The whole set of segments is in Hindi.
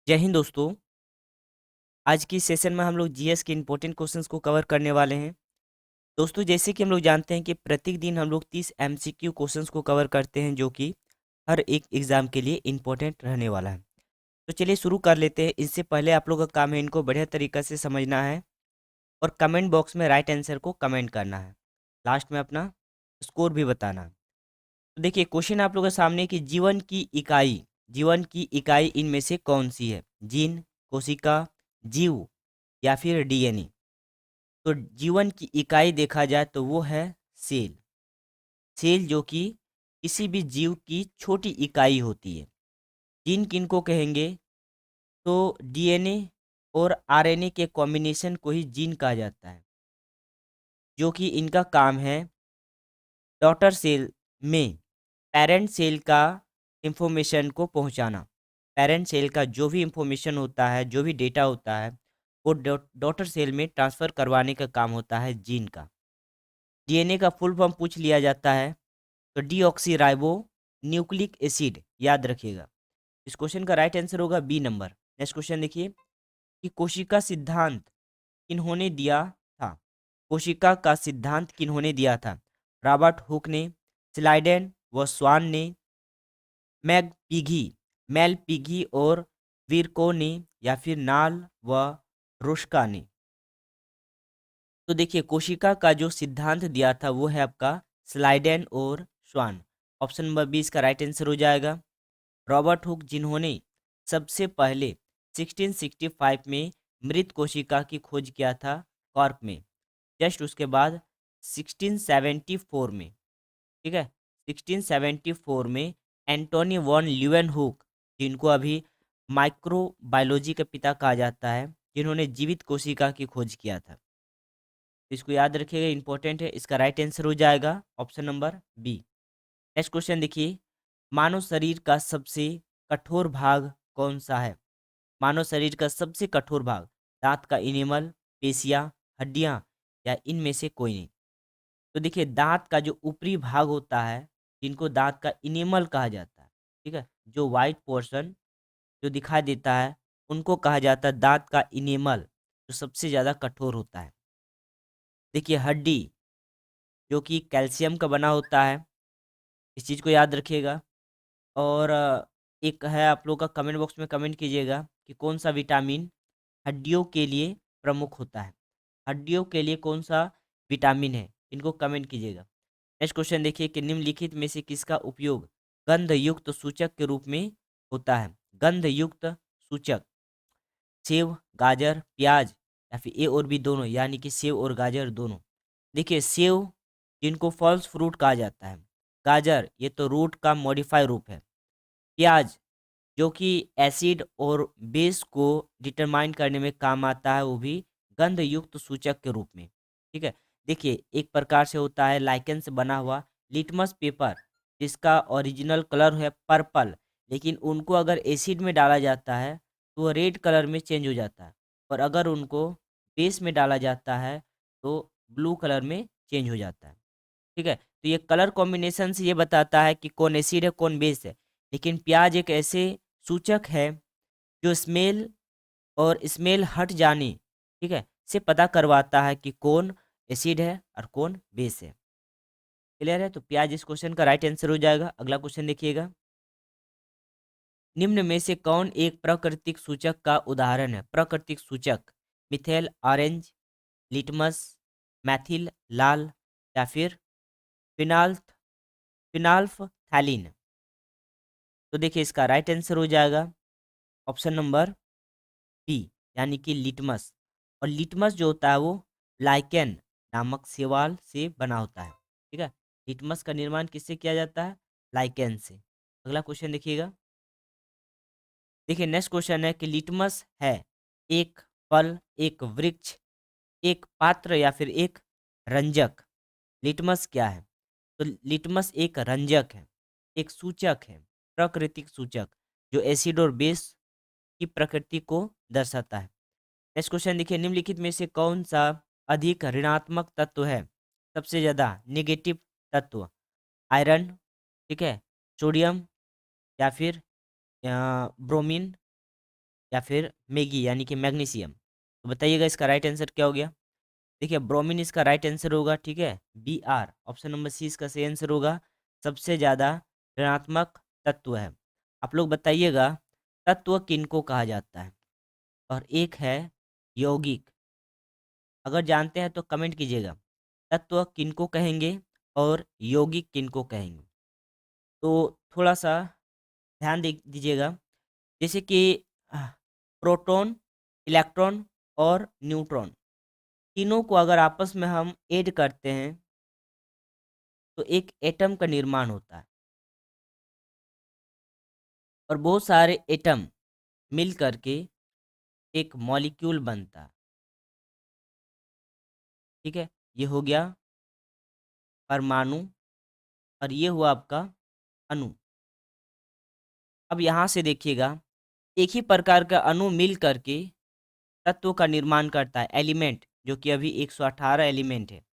जय हिंद दोस्तों। आज की सेशन में हम लोग जीएस के इंपॉर्टेंट क्वेश्चंस को कवर करने वाले हैं। दोस्तों, जैसे कि हम लोग जानते हैं कि प्रत्येक दिन हम लोग 30 एमसीक्यू क्वेश्चंस को कवर करते हैं, जो कि हर एक एग्जाम के लिए इंपॉर्टेंट रहने वाला है। तो चलिए शुरू कर लेते हैं। इससे पहले आप लोगों का काम है इनको बढ़िया तरीका से समझना है और कमेंट बॉक्स में राइट आंसर को कमेंट करना है। लास्ट में अपना स्कोर भी बताना है। तो देखिए, क्वेश्चन आप लोगों के सामने कि जीवन की इकाई इनमें से कौन सी है? जीन, कोशिका, जीव या फिर डीएनए। तो जीवन की इकाई देखा जाए तो वो है सेल। सेल जो कि किसी भी जीव की छोटी इकाई होती है। जीन किनको कहेंगे? तो डीएनए और आरएनए के कॉम्बिनेशन को ही जीन कहा जाता है, जो कि इनका काम है डॉटर सेल में पेरेंट सेल का इंफॉर्मेशन को पहुंचाना। पेरेंट सेल का जो भी इंफॉर्मेशन होता है, जो भी डेटा होता है, वो डॉटर सेल में ट्रांसफ़र करवाने का काम होता है जीन का। डीएनए का फुल फॉर्म पूछ लिया जाता है तो डीऑक्सी राइबो न्यूक्लिक एसिड, याद रखिएगा। इस क्वेश्चन का राइट आंसर होगा बी नंबर। नेक्स्ट क्वेश्चन देखिए कि कोशिका सिद्धांत किन्होंने दिया था? कोशिका का सिद्धांत किन्होंने दिया था? रॉबर्ट हुक ने, स्लाइडेन व स्वान ने, मैग पिघी मेल पिघी और विरको ने, या फिर नाल व रुश्का ने। तो देखिए, कोशिका का जो सिद्धांत दिया था वो है आपका स्लाइडेन और स्वान। ऑप्शन नंबर बी इसका राइट आंसर हो जाएगा। रॉबर्ट हुक, जिन्होंने सबसे पहले 1665 में मृत कोशिका की खोज किया था कॉर्क में। जस्ट उसके बाद 1674 में, ठीक है, 1674 में एंटोनी वॉन ल्यूवेनहुक, जिनको अभी माइक्रोबायोलॉजी का पिता कहा जाता है, जिन्होंने जीवित कोशिका की खोज किया था। तो इसको याद रखिएगा, इंपॉर्टेंट है। इसका राइट आंसर हो जाएगा option number B. Next question देखिए, मानव शरीर का सबसे कठोर भाग कौन सा है? मानव शरीर का सबसे कठोर भाग, दांत का इनेमल, पेशियां, हड्डियां, या इनमें से कोई नहीं। तो देखिए, दांत का जो ऊपरी भाग होता है, जिनको दांत का इनेमल कहा जाता है, ठीक है, जो वाइट पोर्शन जो दिखाई देता है, उनको कहा जाता है दांत का इनेमल, जो सबसे ज़्यादा कठोर होता है। देखिए, हड्डी जो कि कैल्शियम का बना होता है, इस चीज़ को याद रखिएगा। और एक है, आप लोग का कमेंट बॉक्स में कमेंट कीजिएगा कि कौन सा विटामिन हड्डियों के लिए प्रमुख होता है। हड्डियों के लिए कौन सा विटामिन है, इनको कमेंट कीजिएगा। नेक्स्ट क्वेश्चन देखिए कि निम्नलिखित में से किसका उपयोग गंधयुक्त सूचक के रूप में होता है? गंधयुक्त सूचक, सेव, गाजर, प्याज, या फिर ए और बी दोनों, यानी कि सेव और गाजर दोनों। देखिए, सेव जिनको फॉल्स फ्रूट कहा जाता है, गाजर ये तो रूट का मॉडिफाई रूप है, प्याज जो कि एसिड और बेस को डिटरमाइन करने में काम आता है, वो भी गंधयुक्त सूचक के रूप में, ठीक है। देखिए, एक प्रकार से होता है लाइकेन से बना हुआ लिटमस पेपर, जिसका ओरिजिनल कलर है पर्पल, लेकिन उनको अगर एसिड में डाला जाता है तो वो रेड कलर में चेंज हो जाता है, और अगर उनको बेस में डाला जाता है तो ब्लू कलर में चेंज हो जाता है, ठीक है। तो ये कलर कॉम्बिनेशन से ये बताता है कि कौन एसिड है कौन बेस है। लेकिन प्याज एक ऐसे सूचक है जो स्मेल और स्मेल हट जाने, ठीक है, से पता करवाता है कि कौन एसिड है और कौन बेस है। क्लियर है? तो प्याज इस क्वेश्चन का राइट आंसर हो जाएगा। अगला क्वेश्चन देखिएगा, निम्न में से कौन एक प्राकृतिक सूचक का उदाहरण है? प्राकृतिक सूचक, मिथेल ऑरेंज, लिटमस, मैथिल लाल, या फिर फिनाल्थ फिनाल्फथैलिन। तो देखिए, इसका राइट आंसर हो जाएगा ऑप्शन नंबर बी, यानी कि लिटमस। और लिटमस जो होता है वो लाइकेन नामक शैवाल से बना होता है, ठीक है। लिटमस का निर्माण किससे किया जाता है? लाइकेन से। अगला क्वेश्चन देखिएगा। देखिए, नेक्स्ट क्वेश्चन है कि लिटमस है एक फल, एक वृक्ष, एक पात्र, या फिर एक रंजक। लिटमस क्या है? तो लिटमस एक रंजक है, एक सूचक है, प्राकृतिक सूचक, जो एसिड और बेस की प्रकृति को दर्शाता है। नेक्स्ट क्वेश्चन देखिए, निम्नलिखित में से कौन सा अधिक ऋणात्मक तत्व है? सबसे ज्यादा नेगेटिव तत्व, आयरन, ठीक है, सोडियम, या फिर ब्रोमीन, या फिर मैगी यानी कि मैग्नीशियम। तो बताइएगा इसका राइट आंसर क्या हो गया। देखिए ब्रोमीन इसका राइट आंसर होगा, ठीक है, Br ऑप्शन नंबर सी इसका सही आंसर होगा। सबसे ज़्यादा ऋणात्मक तत्व है। आप लोग बताइएगा तत्व किनको कहा जाता है। और एक है यौगिक। अगर जानते हैं तो कमेंट कीजिएगा तत्व किनको कहेंगे और यौगिक किनको कहेंगे। तो थोड़ा सा ध्यान दे दीजिएगा। जैसे कि आह, प्रोटॉन, इलेक्ट्रॉन और न्यूट्रॉन, तीनों को अगर आपस में हम ऐड करते हैं तो एक एटम का निर्माण होता है। और बहुत सारे एटम मिल करके एक मॉलिक्यूल बनता है, ठीक है। ये हो गया परमाणु और ये हुआ आपका अणु। अब यहाँ से देखिएगा एक ही प्रकार का अणु मिल करके तत्व का निर्माण करता है, एलिमेंट, जो कि अभी 118 एलिमेंट है।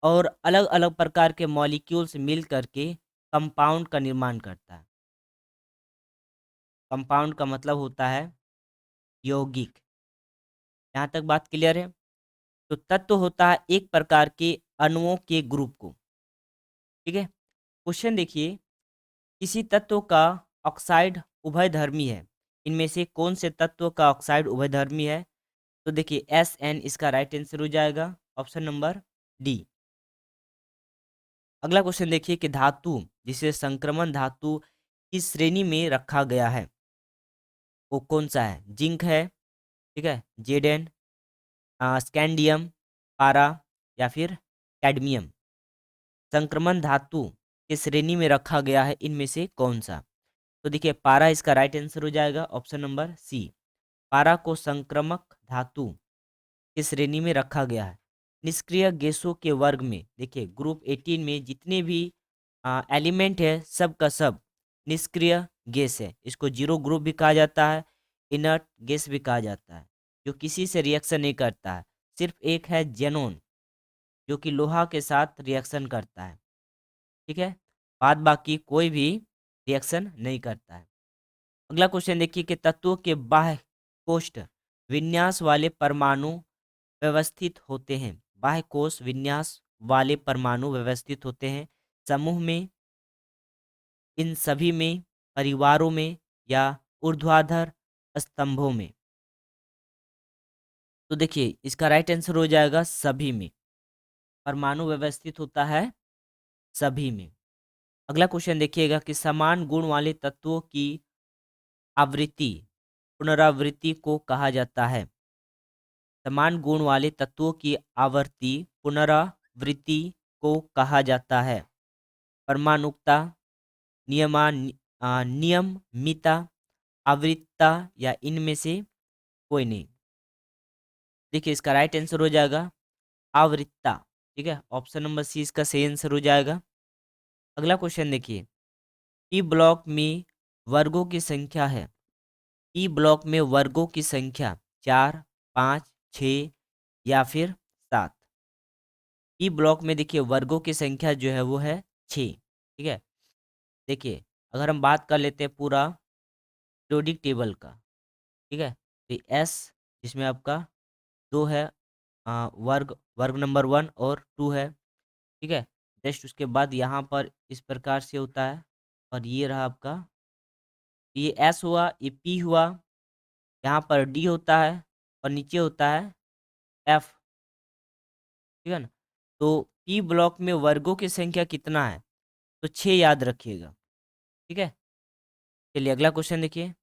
और अलग अलग प्रकार के मॉलिक्यूल्स मिल करके कंपाउंड का निर्माण करता है। कंपाउंड का मतलब होता है यौगिक। यहाँ तक बात क्लियर है। तो तत्व होता है एक प्रकार के अणुओं के ग्रुप को, ठीक है। क्वेश्चन देखिए, किसी तत्व का ऑक्साइड उभयधर्मी है, इनमें से कौन से तत्व का ऑक्साइड उभयधर्मी है। तो देखिए Sn इसका राइट आंसर हो जाएगा, ऑप्शन नंबर डी। अगला क्वेश्चन देखिए कि धातु जिसे संक्रमण धातु की श्रेणी में रखा गया है वो कौन सा है। जिंक है, ठीक है, जेडन, स्कैंडियम, पारा या फिर कैडमियम। संक्रमण धातु की श्रेणी में रखा गया है इनमें से कौन सा। तो देखिए पारा इसका राइट आंसर हो जाएगा, ऑप्शन नंबर सी। पारा को संक्रमक धातु की श्रेणी में रखा गया है। निष्क्रिय गैसों के वर्ग में देखिए ग्रुप 18 में जितने भी एलिमेंट है सब का सब निष्क्रिय गैस है। इसको जीरो ग्रुप भी कहा जाता है, इनर्ट गैस भी कहा जाता है, जो किसी से रिएक्शन नहीं करता है। सिर्फ एक है जेनोन जो कि लोहा के साथ रिएक्शन करता है, ठीक है। बाद बाकी कोई भी रिएक्शन नहीं करता है। अगला क्वेश्चन देखिए कि तत्वों के बाह्य कोष्ठ विन्यास वाले परमाणु व्यवस्थित होते हैं। बाह्य कोश विन्यास वाले परमाणु व्यवस्थित होते हैं समूह में, इन सभी में, परिवारों में या ऊर्ध्वाधर स्तंभों में। तो देखिए इसका राइट आंसर हो जाएगा सभी में। परमाणु व्यवस्थित होता है सभी में। अगला क्वेश्चन देखिएगा कि समान गुण वाले तत्वों की आवृत्ति पुनरावृत्ति को कहा जाता है। समान गुण वाले तत्वों की आवर्ती पुनरावृत्ति को कहा जाता है। परमाणुकता, नियमितता, आवृत्ता या इनमें से कोई नहीं। देखिए इसका राइट आंसर हो जाएगा आवृत्ता, ठीक है। ऑप्शन नंबर सी इसका सही आंसर हो जाएगा। अगला क्वेश्चन देखिए, पी ब्लॉक में वर्गों की संख्या है। पी ब्लॉक में वर्गों की संख्या 4, 5, 6 या फिर 7। पी ब्लॉक में देखिए वर्गों की संख्या जो है वो है 6, ठीक है। देखिए अगर हम बात कर लेते हैं पूरा पीरियोडिक टेबल का, ठीक है, तो एस जिसमें आपका 2 है, वर्ग वर्ग नंबर 1 और 2 है, ठीक है। जस्ट उसके बाद यहाँ पर इस प्रकार से होता है। और ये रहा आपका, ये एस हुआ, ये पी हुआ, यहाँ पर डी होता है और नीचे होता है एफ, ठीक है ना। तो पी ब्लॉक में वर्गों की संख्या कितना है, तो 6 याद रखिएगा, ठीक है। चलिए अगला क्वेश्चन देखिए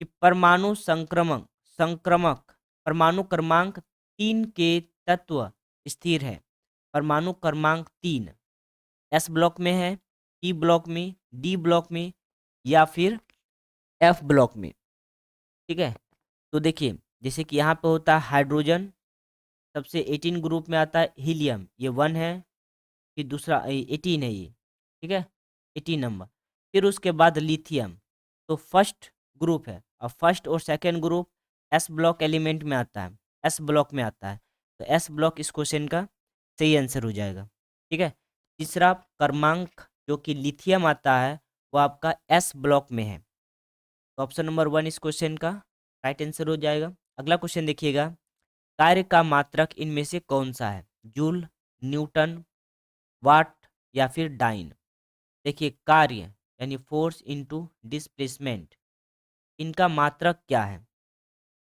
कि परमाणु संक्रमक संक्रमक परमाणु क्रमांक 3 के तत्व स्थिर है। परमाणु क्रमांक 3 एस ब्लॉक में है, पी ब्लॉक में, डी ब्लॉक में या फिर एफ ब्लॉक में, ठीक है। तो देखिए जैसे कि यहाँ पे होता है हाइड्रोजन, सबसे 18 ग्रुप में आता है हीलियम, ये 1 है। फिर दूसरा 18 है ये, ठीक है, 18 नंबर। फिर उसके बाद लिथियम, तो फर्स्ट ग्रुप है। और फर्स्ट और second group S block element में आता है, एस ब्लॉक में आता है। तो एस ब्लॉक इस क्वेश्चन का सही आंसर हो जाएगा, ठीक है। तीसरा क्रमांक जो कि लिथियम आता है वो आपका एस ब्लॉक में है। तो ऑप्शन नंबर 1 इस क्वेश्चन का राइट आंसर हो जाएगा। अगला क्वेश्चन देखिएगा, कार्य का मात्रक इनमें से कौन सा है? जूल, न्यूटन, वाट या फिर डाइन। देखिए कार्य यानी फोर्स इनटू डिस्प्लेसमेंट, इनका मात्रक क्या है?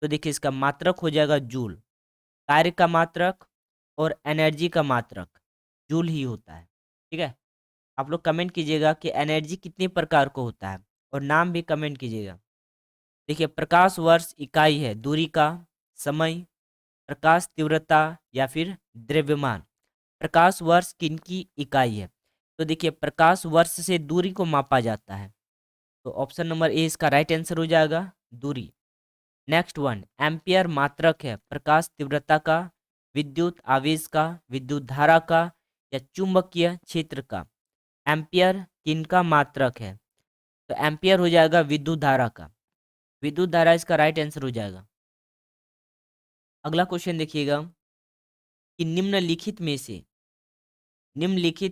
तो देखिए इसका मात्रक हो जाएगा जूल। कार्य का मात्रक और एनर्जी का मात्रक जूल ही होता है। ठीक है, आप लोग कमेंट कीजिएगा कि एनर्जी कितने प्रकार को होता है और नाम भी कमेंट कीजिएगा। देखिए प्रकाश वर्ष इकाई है दूरी का, समय, प्रकाश तीव्रता या फिर द्रव्यमान। प्रकाश वर्ष किनकी इकाई है? तो देखिए प्रकाश वर्ष से दूरी को मापा जाता है। तो ऑप्शन नंबर ए इसका राइट आंसर हो जाएगा, दूरी। नेक्स्ट वन, एम्पियर मात्रक है प्रकाश तीव्रता का, विद्युत आवेश का, विद्युत धारा का या चुंबकीय क्षेत्र का। एम्पियर किनका मात्रक है? तो एम्पियर हो जाएगा विद्युत धारा का। विद्युत धारा इसका राइट आंसर हो जाएगा। अगला क्वेश्चन देखिएगा कि निम्नलिखित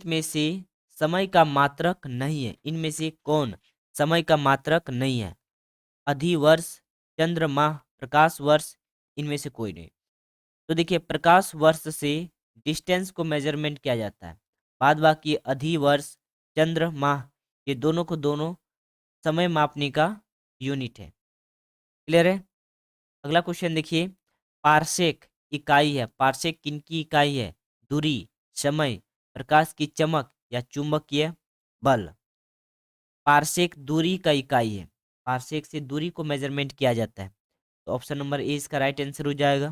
में से समय का मात्रक नहीं है। इनमें से कौन समय का मात्रक नहीं है? अधिवर्ष, चंद्रमा, प्रकाश वर्ष, इनमें से कोई नहीं। तो देखिए प्रकाश वर्ष से डिस्टेंस को मेजरमेंट किया जाता है, बाद बाकी अधिवर्ष, चंद्रमा, ये दोनों को दोनों समय मापने का यूनिट है। क्लियर है? अगला क्वेश्चन देखिए, पारसेक इकाई है, पारसेक किनकी इकाई है? दूरी, समय, प्रकाश की चमक या चुंबकीय बल। पारसेक दूरी का इकाई है, पारसेक से दूरी को मेजरमेंट किया जाता है। तो ऑप्शन नंबर ए इसका राइट आंसर हो जाएगा।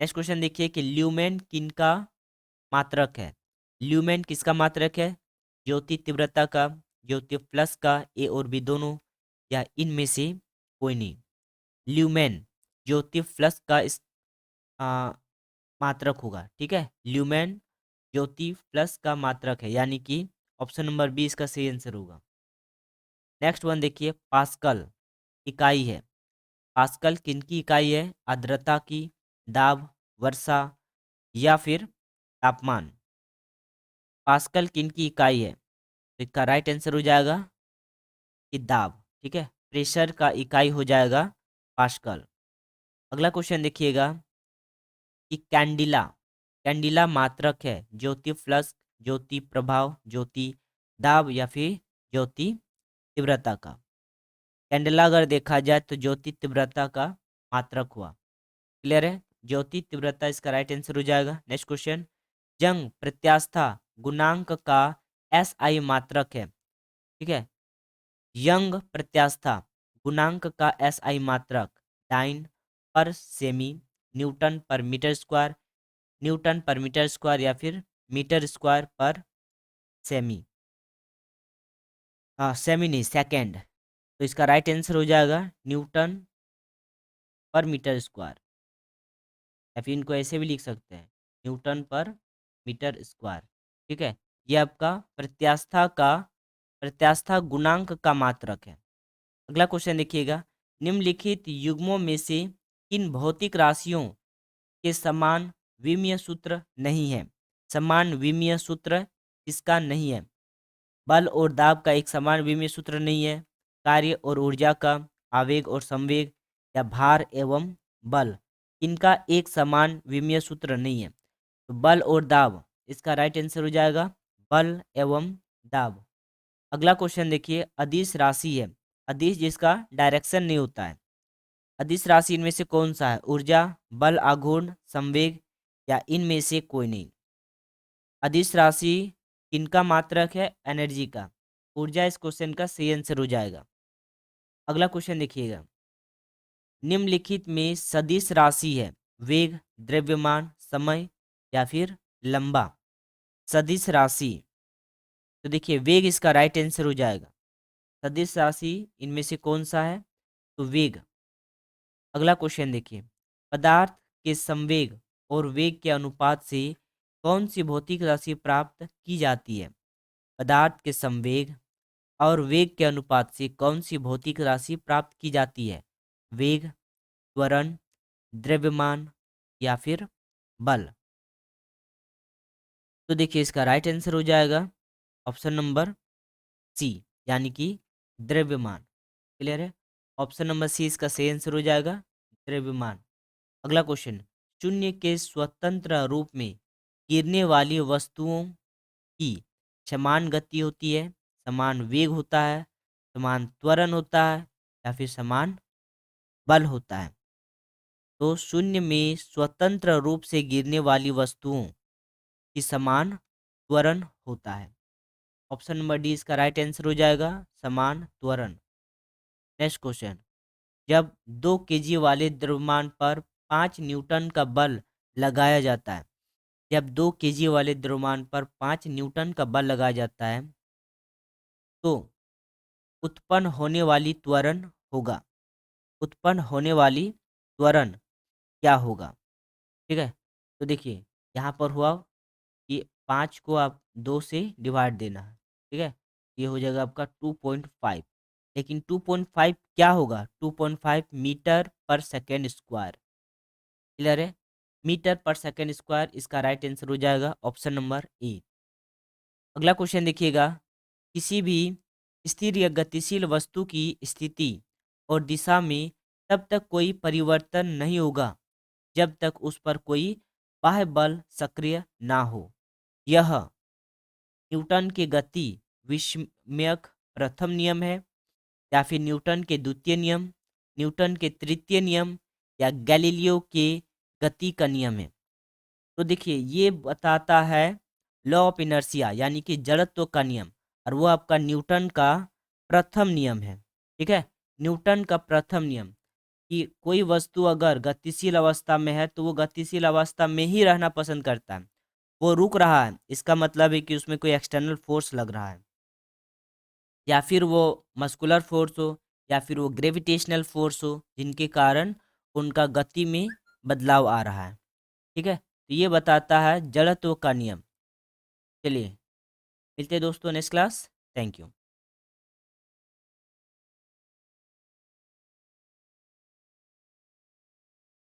नेक्स्ट क्वेश्चन देखिए कि ल्यूमेन किनका मात्रक है? ल्यूमेन किसका मात्रक है? ज्योति तीव्रता का, ज्योति प्लस का, ए और बी दोनों या इनमें से कोई नहीं। ल्यूमेन ज्योति प्लस का इस आ, मात्रक होगा। ठीक है, ल्यूमेन ज्योति प्लस का मात्रक है, यानी कि ऑप्शन नंबर बी इसका सही आंसर होगा। नेक्स्ट वन देखिए, पास्कल इकाई है। पास्कल किनकी इकाई है? आर्द्रता की, दाब, वर्षा या फिर तापमान। पास्कल किनकी इकाई है? तो इसका राइट आंसर हो जाएगा कि दाब। ठीक है, प्रेशर का इकाई हो जाएगा पास्कल। अगला क्वेश्चन देखिएगा कि कैंडिला, कैंडिला मात्रक है ज्योति फ्लक्स, ज्योति प्रभाव, ज्योति दाब या फिर ज्योति तीव्रता का। कैंडिला अगर देखा जाए तो ज्योति तीव्रता का मात्रक हुआ। क्लियर है? ज्योति तीव्रता इसका राइट आंसर हो जाएगा। नेक्स्ट क्वेश्चन, जंग प्रत्यास्था गुणांक का एसआई मात्रक है। ठीक है, यंग प्रत्यास्था गुणांक का एसआई मात्रक डाइन पर सेमी, न्यूटन पर मीटर स्क्वायर, न्यूटन पर मीटर स्क्वायर या फिर मीटर स्क्वायर पर सेमी। हाँ सेमी नहीं, सेकेंड। तो इसका राइट आंसर हो जाएगा न्यूटन पर मीटर स्क्वायर, या फिर इनको ऐसे भी लिख सकते हैं न्यूटन पर मीटर स्क्वायर। ठीक है, ये आपका प्रत्यास्था गुणांक का मात्रक है। अगला क्वेश्चन देखिएगा, निम्नलिखित युग्मों में से किन भौतिक राशियों के समान विमीय सूत्र नहीं है? समान विमीय सूत्र इसका नहीं है। बल और दाब का एक समान विमीय सूत्र नहीं है, कार्य और ऊर्जा का, आवेग और संवेग या भार एवं बल, इनका एक समान विमीय सूत्र नहीं है। तो बल और दाब इसका राइट आंसर हो जाएगा बल एवं दाब। अगला क्वेश्चन देखिए, अदिश राशि है, अदिश जिसका डायरेक्शन नहीं होता है। अदिश राशि इनमें से कौन सा है? ऊर्जा, बल आघूर्ण, संवेग या इनमें से कोई नहीं। अदिश राशि किनका मात्रक है? एनर्जी का। ऊर्जा इस क्वेश्चन का सही आंसर हो जाएगा। अगला क्वेश्चन देखिएगा, निम्नलिखित में सदिश राशि है वेग, द्रव्यमान, समय या फिर लंबा। सदिश राशि, तो देखिए वेग इसका राइट आंसर हो जाएगा। सदिश राशि इनमें से कौन सा है? तो वेग। अगला क्वेश्चन देखिए, पदार्थ के संवेग और वेग के अनुपात से कौन सी भौतिक राशि प्राप्त की जाती है? पदार्थ के संवेग और वेग के अनुपात से कौन सी भौतिक राशि प्राप्त की जाती है? वेग, त्वरण, द्रव्यमान या फिर बल। तो देखिए इसका राइट आंसर हो जाएगा ऑप्शन नंबर सी, यानी कि द्रव्यमान। क्लियर है? ऑप्शन नंबर सी इसका सही आंसर हो जाएगा, द्रव्यमान। अगला क्वेश्चन, शून्य के स्वतंत्र रूप में गिरने वाली वस्तुओं की समान गति होती है, समान वेग होता है, समान त्वरण होता है, या फिर समान बल होता है। तो शून्य में स्वतंत्र रूप से गिरने वाली वस्तुओं की समान त्वरण होता है। ऑप्शन नंबर डी इसका राइट आंसर हो जाएगा, समान त्वरण। नेक्स्ट क्वेश्चन, जब 2 केजी वाले द्रव्यमान पर 5 न्यूटन का बल लगाया जाता है, जब 2 केजी वाले द्रव्यमान पर 5 न्यूटन का बल लगाया जाता है, तो उत्पन्न होने वाली त्वरण होगा, उत्पन्न होने वाली त्वरण क्या होगा? ठीक है, तो देखिए यहाँ पर हुआ कि 5 को आप 2 से डिवाइड देना है, ठीक है, ये हो जाएगा आपका 2.5, लेकिन 2.5 क्या होगा? 2.5 मीटर पर सेकेंड स्क्वायर। क्लियर है? मीटर पर सेकेंड स्क्वायर इसका राइट आंसर हो जाएगा, ऑप्शन नंबर ए। अगला क्वेश्चन देखिएगा, किसी भी स्थिर या गतिशील वस्तु की स्थिति और दिशा में तब तक कोई परिवर्तन नहीं होगा जब तक उस पर कोई बाह्य बल सक्रिय ना हो। यह न्यूटन के गति विस्मयक प्रथम नियम है, या फिर न्यूटन के द्वितीय नियम, न्यूटन के तृतीय नियम, या गैलीलियो के गति का नियम है। तो देखिए ये बताता है लॉ ऑफ इनर्शिया यानी कि जड़त्व का नियम, और वो आपका न्यूटन का प्रथम नियम है। ठीक है, न्यूटन का प्रथम नियम कि कोई वस्तु अगर गतिशील अवस्था में है तो वो गतिशील अवस्था में ही रहना पसंद करता है। वो रुक रहा है, इसका मतलब है कि उसमें कोई एक्सटर्नल फोर्स लग रहा है, या फिर वो मस्कुलर फोर्स हो, या फिर वो ग्रेविटेशनल फोर्स हो, जिनके कारण उनका गति में बदलाव आ रहा है। ठीक है, तो ये बताता है जड़त्व का नियम। चलिए मिलते हैं दोस्तों नेक्स्ट क्लास। Thank you.